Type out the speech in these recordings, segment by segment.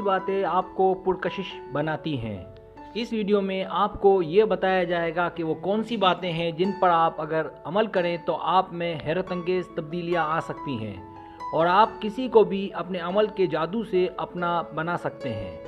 बातें आपको पुरकशिश बनाती हैं। इस वीडियो में आपको ये बताया जाएगा कि वो कौन सी बातें हैं जिन पर आप अगर अमल करें तो आप में हैरतअंगेज़ तब्दीलियाँ आ सकती हैं और आप किसी को भी अपने अमल के जादू से अपना बना सकते हैं।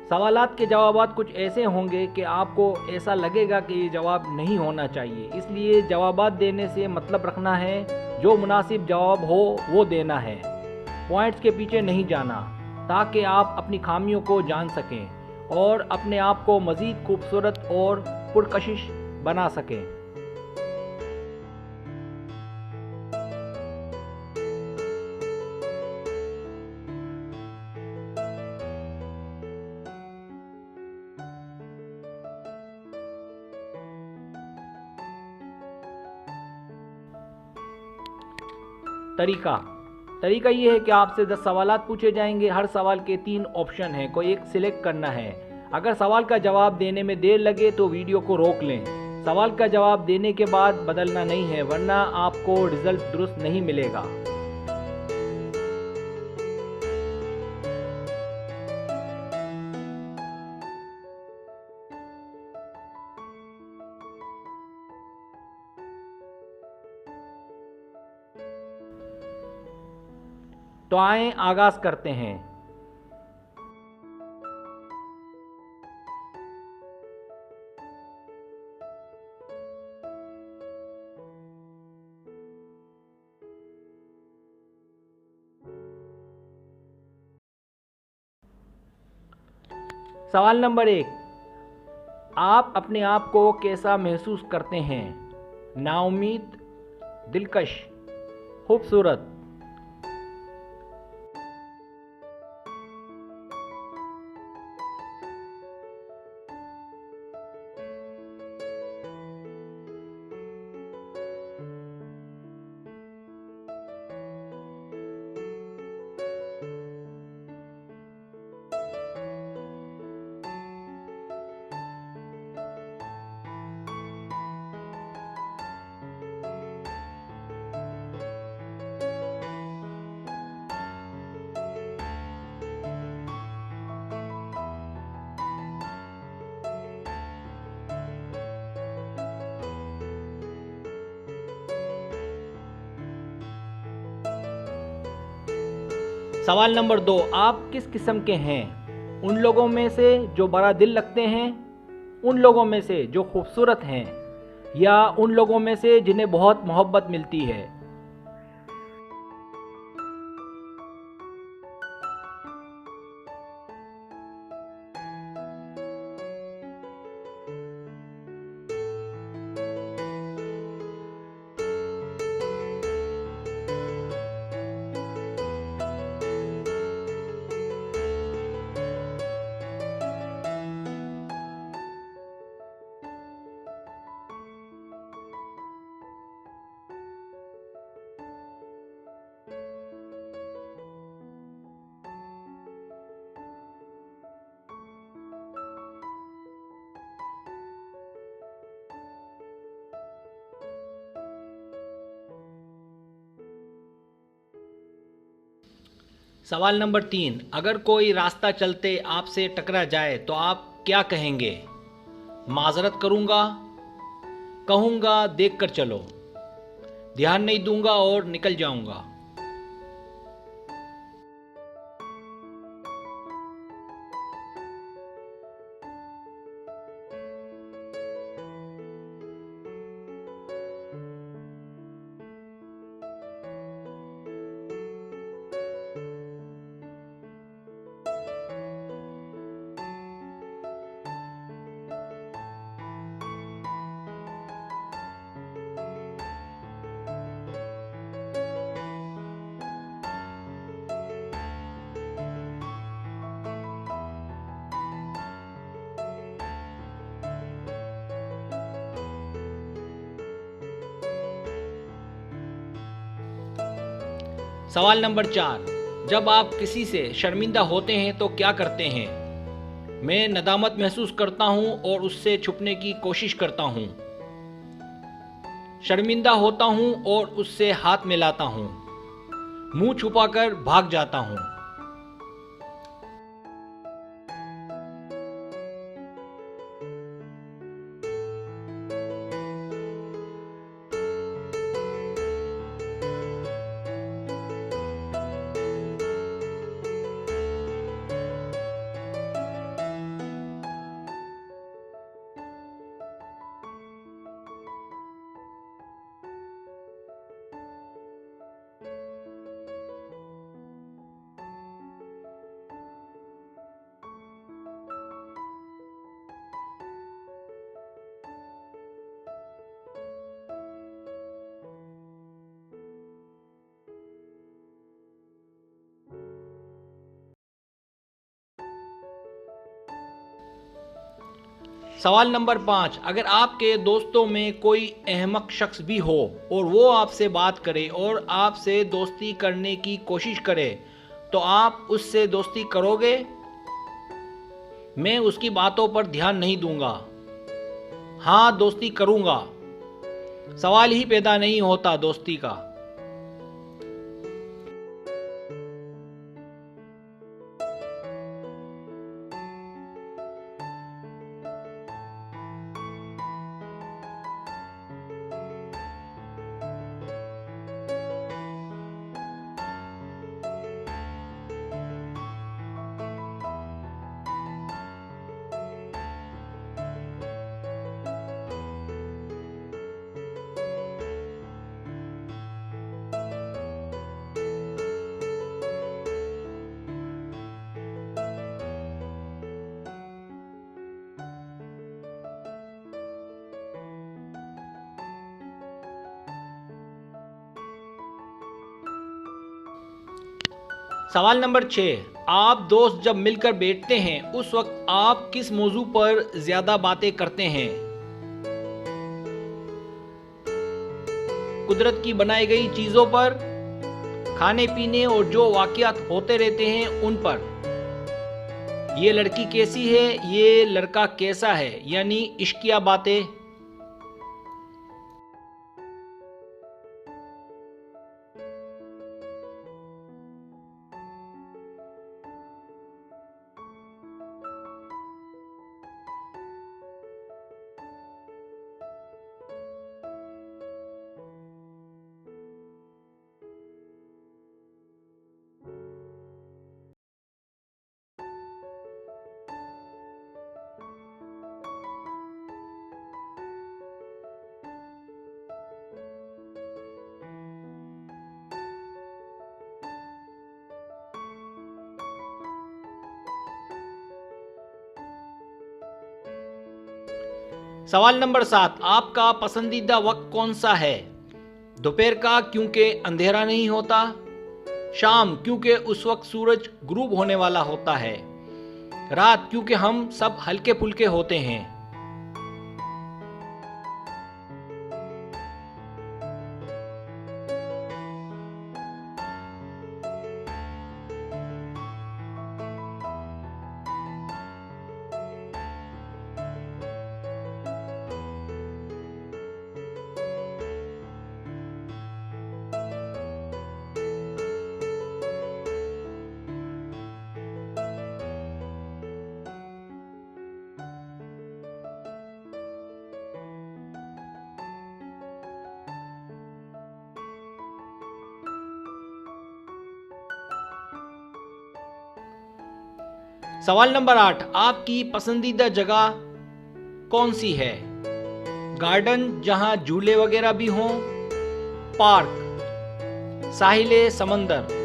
सवालात के जवाबात कुछ ऐसे होंगे कि आपको ऐसा लगेगा कि ये जवाब नहीं होना चाहिए, इसलिए जवाबात देने से मतलब रखना है। जो मुनासिब जवाब हो वो देना है, पॉइंट्स के पीछे नहीं जाना, ताकि आप अपनी खामियों को जान सकें और अपने आप को मज़ीद खूबसूरत और पुरकशिश बना सकें। तरीका ये है कि आपसे 10 सवालात पूछे जाएंगे। हर सवाल के 3 ऑप्शन हैं, कोई एक सिलेक्ट करना है। अगर सवाल का जवाब देने में देर लगे तो वीडियो को रोक लें। सवाल का जवाब देने के बाद बदलना नहीं है, वरना आपको रिजल्ट दुरुस्त नहीं मिलेगा। तो आएं आगाज करते हैं। सवाल नंबर 1, आप अपने आप को कैसा महसूस करते हैं? नाउम्मीद, दिलकश, खूबसूरत। सवाल नंबर 2, आप किस किस्म के हैं? उन लोगों में से जो बड़ा दिल रखते हैं, उन लोगों में से जो खूबसूरत हैं, या उन लोगों में से जिन्हें बहुत मोहब्बत मिलती है? सवाल नंबर 3, अगर कोई रास्ता चलते आपसे टकरा जाए तो आप क्या कहेंगे? माजरत करूँगा, कहूँगा देख कर चलो, ध्यान नहीं दूंगा और निकल जाऊँगा। सवाल नंबर 4, जब आप किसी से शर्मिंदा होते हैं तो क्या करते हैं? मैं नदामत महसूस करता हूँ और उससे छुपने की कोशिश करता हूँ। शर्मिंदा होता हूँ और उससे हाथ मिलाता हूँ। मुंह छुपाकर भाग जाता हूँ। सवाल नंबर 5, अगर आपके दोस्तों में कोई अहमक शख्स भी हो और वो आपसे बात करे और आपसे दोस्ती करने की कोशिश करे, तो आप उससे दोस्ती करोगे? मैं उसकी बातों पर ध्यान नहीं दूंगा। हाँ, दोस्ती करूंगा। सवाल ही पैदा नहीं होता दोस्ती का। सवाल नंबर 6, आप दोस्त जब मिलकर बैठते हैं उस वक्त आप किस मौजू पर ज़्यादा बातें करते हैं? कुदरत की बनाई गई चीज़ों पर, खाने पीने और जो वाक़यात होते रहते हैं उन पर, ये लड़की कैसी है, ये लड़का कैसा है, यानी इश्किया बातें। सवाल नंबर 7, आपका पसंदीदा वक्त कौन सा है? दोपहर का क्योंकि अंधेरा नहीं होता, शाम क्योंकि उस वक्त सूरज गुरूब होने वाला होता है, रात क्योंकि हम सब हल्के फुल्के होते हैं। सवाल नंबर 8, आपकी पसंदीदा जगह कौन सी है? गार्डन जहां झूले वगैरह भी हों, पार्क, साहिले समंदर।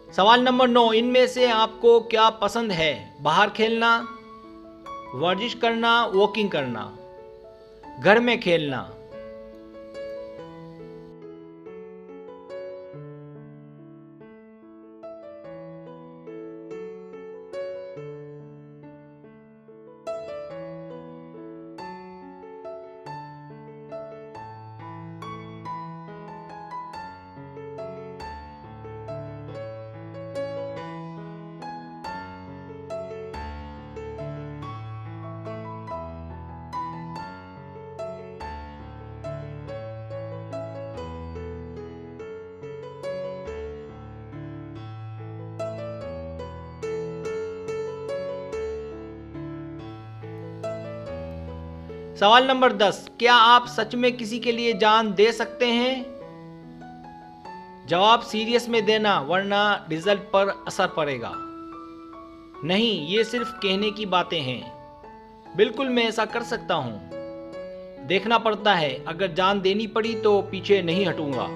सवाल नंबर 9, इनमें से आपको क्या पसंद है? बाहर खेलना, वर्जिश करना, वॉकिंग करना, घर में खेलना। सवाल नंबर 10, क्या आप सच में किसी के लिए जान दे सकते हैं? जवाब सीरियस में देना, वरना रिजल्ट पर असर पड़ेगा। नहीं, ये सिर्फ कहने की बातें हैं। बिल्कुल मैं ऐसा कर सकता हूं। देखना पड़ता है, अगर जान देनी पड़ी तो पीछे नहीं हटूंगा।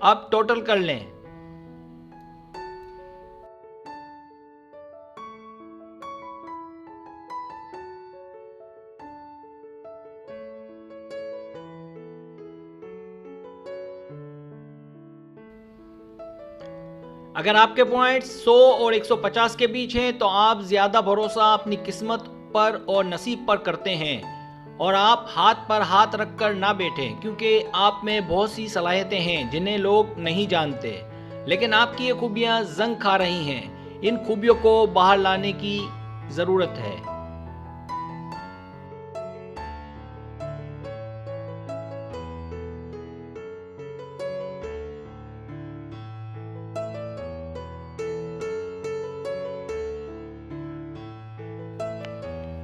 अब टोटल कर लें। अगर आपके पॉइंट्स 100 और 150 के बीच हैं तो आप ज़्यादा भरोसा अपनी किस्मत पर और नसीब पर करते हैं, और आप हाथ पर हाथ रखकर ना बैठें, क्योंकि आप में बहुत सी सलाहियतें हैं जिन्हें लोग नहीं जानते, लेकिन आपकी ये खूबियाँ जंग खा रही हैं। इन खूबियों को बाहर लाने की ज़रूरत है।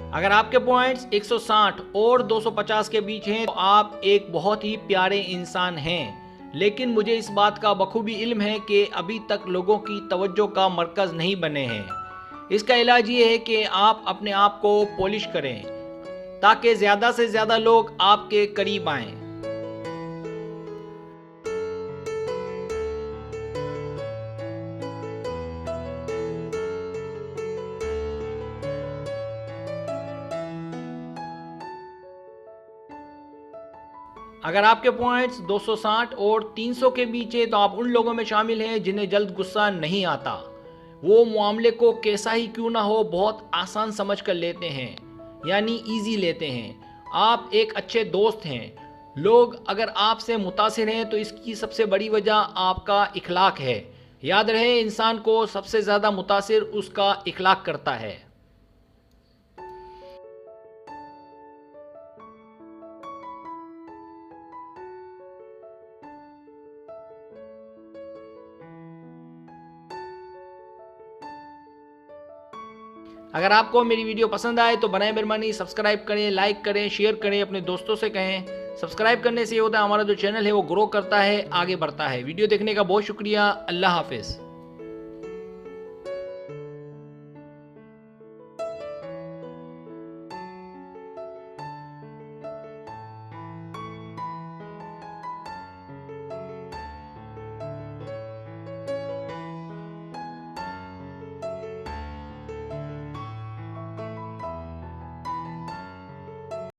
अगर आपके पॉइंट्स 160 और 250 के बीच हैं तो आप एक बहुत ही प्यारे इंसान हैं, लेकिन मुझे इस बात का बखूबी इल्म है कि अभी तक लोगों की तवज्जो का मरकज़ नहीं बने हैं। इसका इलाज ये है कि आप अपने आप को पॉलिश करें ताकि ज़्यादा से ज़्यादा लोग आपके करीब आएं। अगर आपके पॉइंट्स 260 और 300 के बीच है तो आप उन लोगों में शामिल हैं जिन्हें जल्द गुस्सा नहीं आता। वो मामले को कैसा ही क्यों ना हो बहुत आसान समझ कर लेते हैं, यानी इजी लेते हैं। आप एक अच्छे दोस्त हैं। लोग अगर आपसे मुतासिर हैं तो इसकी सबसे बड़ी वजह आपका इखलाक है। याद रहे, इंसान को सबसे ज़्यादा मुतासिर उसका इखलाक करता है। अगर आपको मेरी वीडियो पसंद आए तो बनाए मेहरबानी सब्सक्राइब करें, लाइक करें, शेयर करें, अपने दोस्तों से कहें। सब्सक्राइब करने से ये होता है हमारा जो चैनल है वो ग्रो करता है, आगे बढ़ता है। वीडियो देखने का बहुत शुक्रिया। अल्लाह हाफिज़।